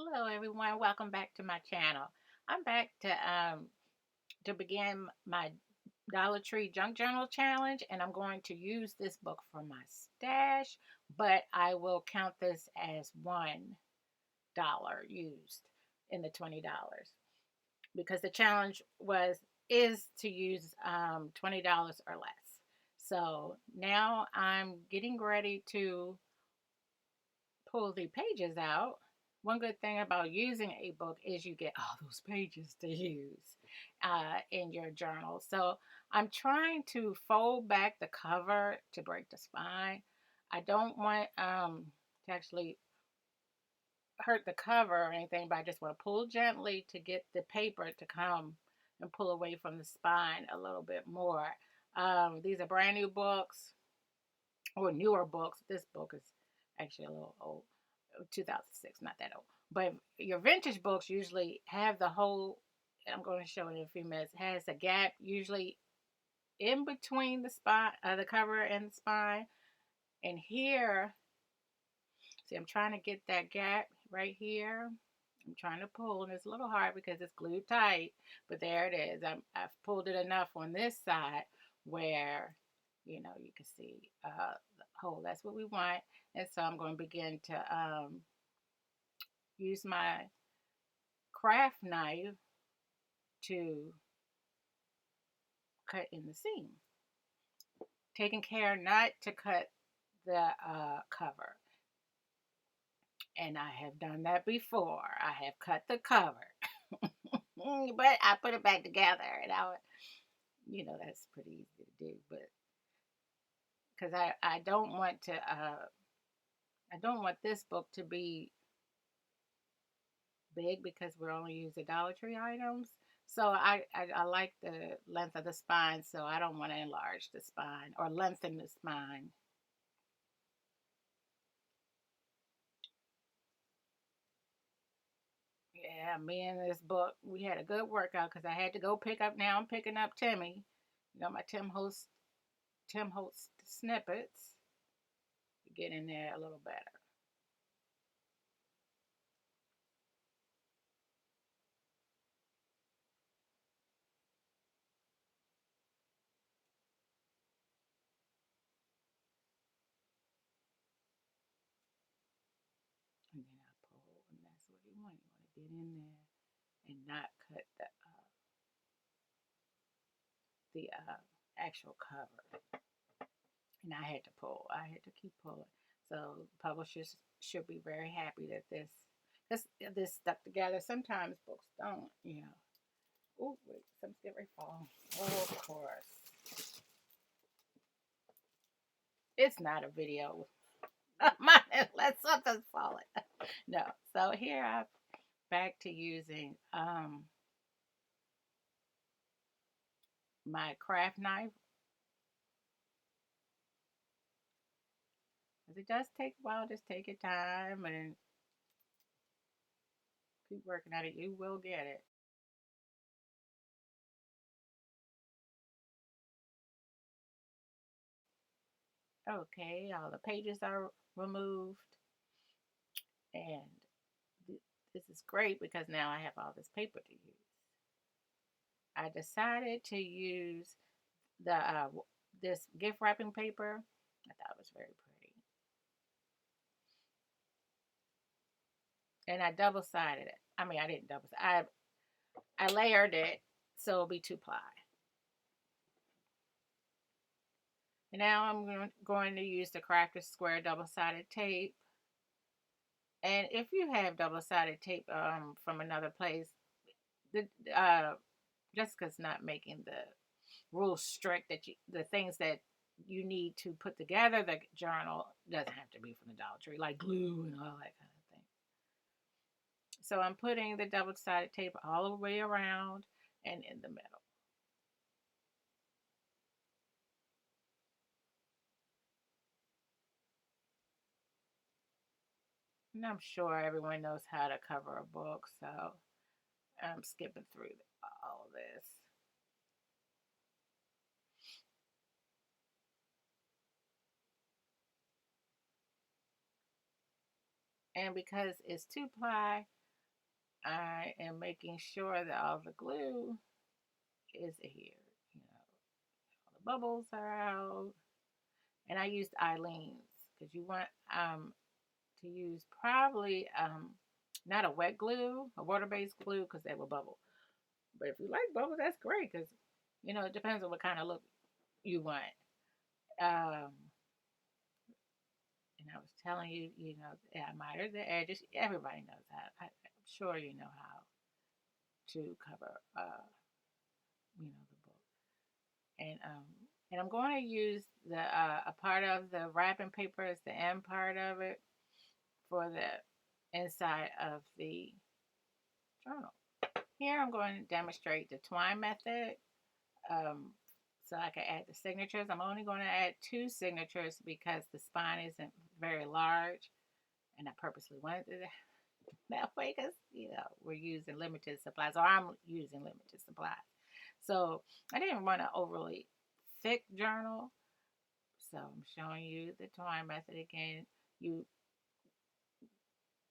Hello everyone, welcome back to my channel. I'm back to begin my Dollar Tree Junk Journal challenge, and I'm going to use this book for my stash, but I will count this as $1 used in the $20 because the challenge is to use $20 or less. So now I'm getting ready to pull the pages out. One good thing about using a book is you get all those pages to use in your journal. So I'm trying to fold back the cover to break the spine. I don't want to actually hurt the cover or anything, but I just want to pull gently to get the paper to come and pull away from the spine a little bit more. These are brand new books or newer books. This book is actually a little old, 2006, not that old. But your vintage books usually have the whole, I'm going to show it in a few minutes, has a gap usually in between the spine, the cover and the spine. And here, see, I'm trying to get that gap right here. I'm trying to pull, and it's a little hard because it's glued tight, but there it is. I've pulled it enough on this side where, you can see the hole. That's what we want. And so I'm going to begin to use my craft knife to cut in the seam. Taking care not to cut the cover. And I have done that before. I have cut the cover. But I put it back together, and that's pretty easy to do. But because I don't want to, I don't want this book to be big because we're only using Dollar Tree items. So I like the length of the spine, so I don't want to enlarge the spine or lengthen the spine. Yeah, me and this book, we had a good workout because I had to go pick up. Now I'm picking up Timmy. My Tim Holtz snippets to get in there a little better. And then I pull, and that's what you want. You want to get in there and not cut the actual cover. And I had to pull. I had to keep pulling. So publishers should be very happy that this stuck together. Sometimes books don't. Oh wait, something's getting ready to fall. Oh, of course, it's not a video. Let something fall. No. So here I'm back to using my craft knife. Because it does take a while. Just take your time and keep working at it. You will get it. Okay, all the pages are removed, and this is great because now I have all this paper to use. I decided to use the this gift wrapping paper. I thought it was very pretty, and I double sided it. I mean, I didn't double. I layered it so it'll be 2 ply. And now I'm going to use the Crafter Square double-sided tape. And if you have double-sided tape from another place, the Jessica's not making the rules strict that the things that you need to put together the journal doesn't have to be from the Dollar Tree, like glue and all that kind of thing. So I'm putting the double-sided tape all the way around and in the middle. And I'm sure everyone knows how to cover a book, so I'm skipping through all of this. And because it's 2 ply, I am making sure that all the glue is adhered. You know, all the bubbles are out. And I used Eileen's because you want to use probably not a wet glue, a water-based glue because they will bubble. But if you like bubbles, that's great because it depends on what kind of look you want. Um, and I was telling you, yeah, I miter the edges. Everybody knows how. I'm sure you know how to cover, the book. And I'm going to use the a part of the wrapping paper is the end part of it for the inside of the journal. Here I'm going to demonstrate the twine method. Um, so I can add the signatures. I'm only going to add 2 signatures because the spine isn't very large, and I purposely wanted it that way because we're using limited supplies, or I'm using limited supplies. So I didn't want an overly thick journal. So I'm showing you the twine method again. You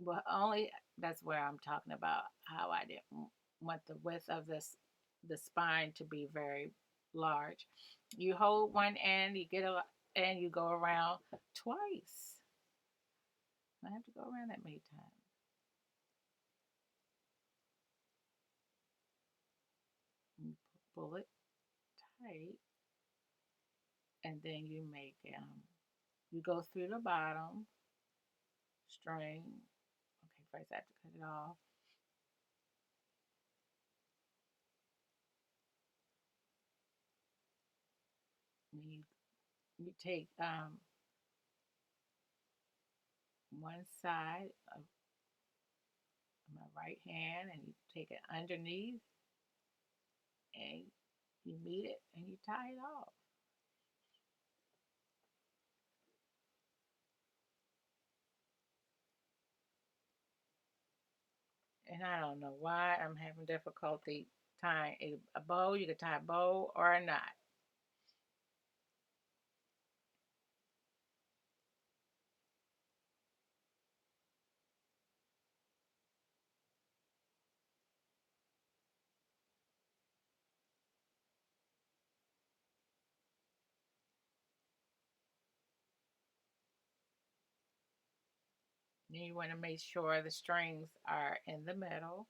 well only That's where I'm talking about how I didn't want the width of the spine to be very large. You hold one end, and you go around twice. I have to go around that many times. You pull it tight, and then you go through the bottom string. Okay, first I have to cut it off. And you take one side of my right hand and you take it underneath and you meet it and you tie it off. And I don't know why I'm having difficulty tying a bow. You could tie a bow or a knot. Then you want to make sure the strings are in the middle.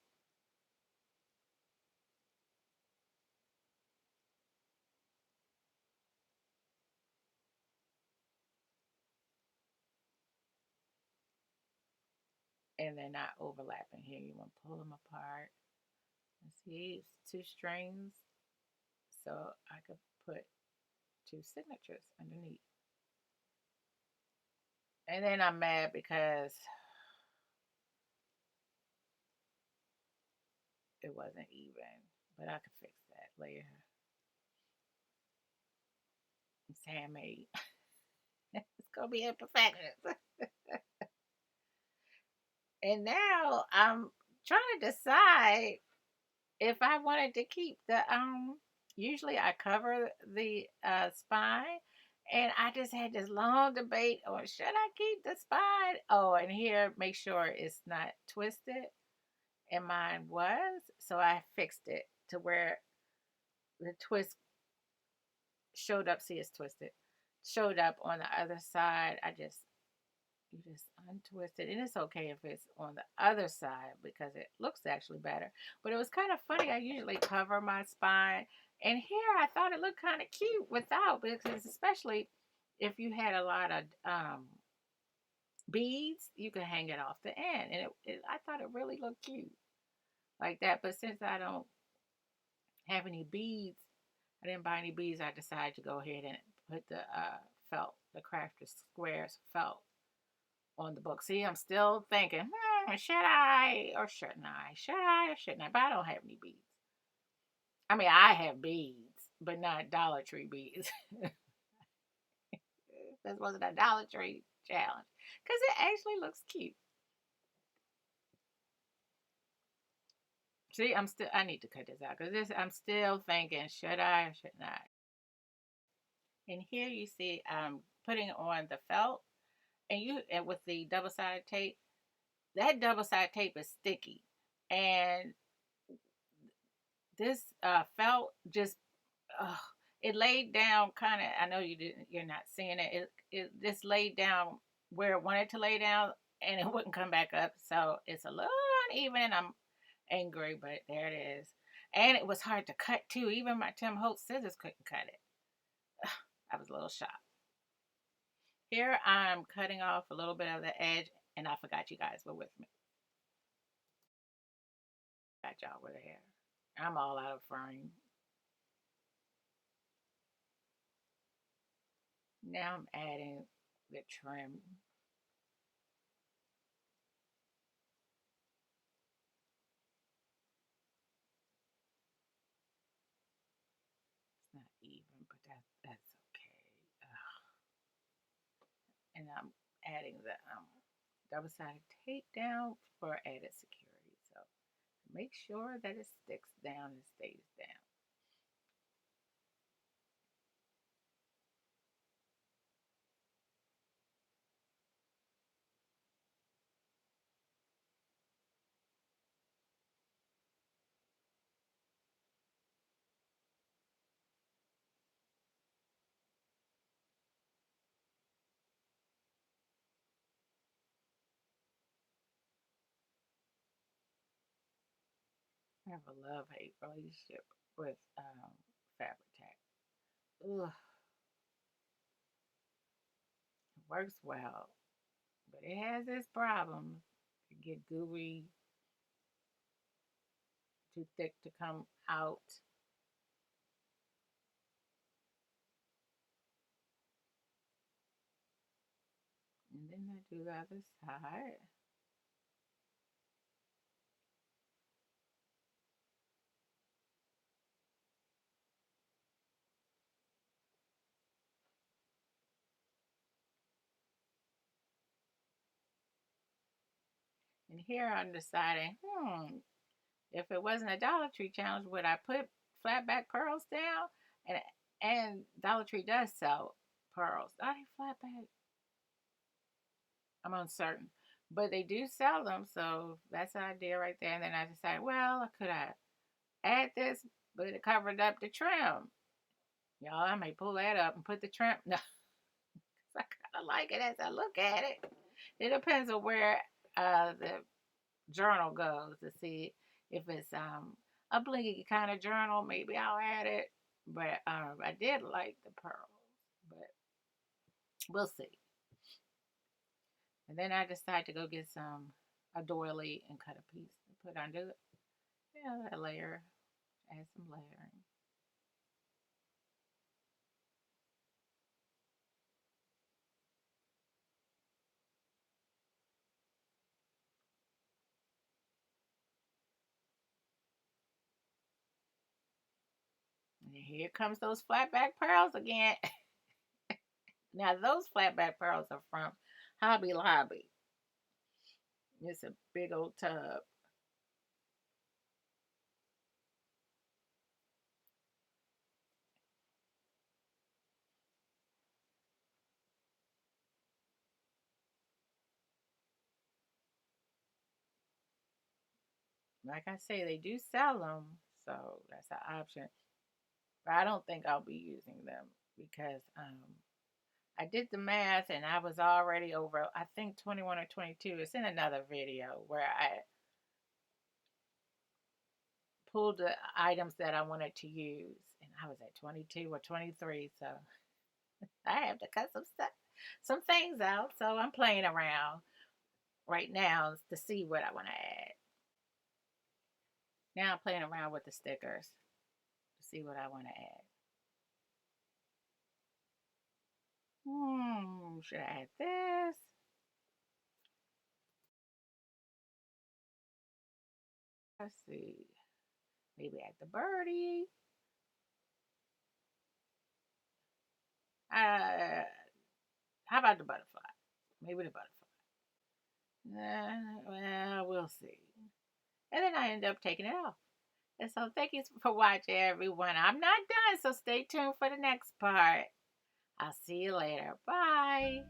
And they're not overlapping here. You want to pull them apart. And see, it's 2 strings. So I could put 2 signatures underneath. And then I'm mad because it wasn't even. But I could fix that later. It's handmade. It's gonna be imperfections. And now I'm trying to decide if I wanted to keep the usually I cover the spine, and I just had this long debate on should I keep the spine? Oh, and here make sure it's not twisted. And mine was, so I fixed it to where the twist showed up. See, it's twisted. Showed up on the other side. You just untwist it, and it's okay if it's on the other side because it looks actually better. But it was kind of funny. I usually cover my spine, and here I thought it looked kind of cute without, because especially if you had a lot of beads, you could hang it off the end, and I thought it really looked cute like that. But since I don't have any beads, I didn't buy any beads. I decided to go ahead and put the felt, the crafter squares felt on the book. See, I'm still thinking, should I or shouldn't I? Should I or shouldn't I? But I don't have any beads. I mean, I have beads, but not Dollar Tree beads. This wasn't a Dollar Tree challenge because it actually looks cute. See, I need to cut this out because I'm still thinking, should I or shouldn't I? And here you see I'm putting on the felt, and with the double sided tape, that double sided tape is sticky. And this felt just, uh, it laid down kind of, I know you're not seeing it. It just laid down where it wanted to lay down, and it wouldn't come back up. So it's a little uneven, and I'm angry, but there it is. And it was hard to cut too. Even my Tim Holtz scissors couldn't cut it. I was a little shocked. Here I'm cutting off a little bit of the edge, and I forgot you guys were with me. Got y'all with there. I'm all out of frame. Now I'm adding the trim. It's not even, but that's okay. And I'm adding the double-sided tape down for added security. So make sure that it sticks down and stays down. I have a love-hate relationship with Fabric. Ugh, it works well, but it has its problems. It get gooey, too thick to come out. And then I do the other side. And here I'm deciding, if it wasn't a Dollar Tree challenge, would I put flat back pearls down? And Dollar Tree does sell pearls. Are they flat back? I'm uncertain. But they do sell them, so that's an idea right there. And then I decided, well, could I add this, but it covered up the trim? Y'all, I may pull that up and put the trim. No, I kind of like it as I look at it. It depends on where the journal goes to see if it's a blingy kind of journal. Maybe I'll add it. But I did like the pearls, but we'll see. And then I decided to go get some a doily and cut a piece and put under it. Yeah, a layer. Add some layering. And here comes those flat back pearls again. Now those flat back pearls are from Hobby Lobby. It's a big old tub. Like I say, they do sell them, so that's an option. But I don't think I'll be using them because I did the math and I was already over, I think 21 or 22. It's in another video where I pulled the items that I wanted to use, and I was at 22 or 23. So I have to cut some things out. So I'm playing around right now to see what I want to add. Now I'm playing around with the stickers to see what I want to add. Should I add this? Let's see. Maybe add the birdie. Uh, how about the butterfly? Maybe the butterfly. Well, we'll see. And then I end up taking it off. And so thank you for watching, everyone. I'm not done, so stay tuned for the next part. I'll see you later. Bye.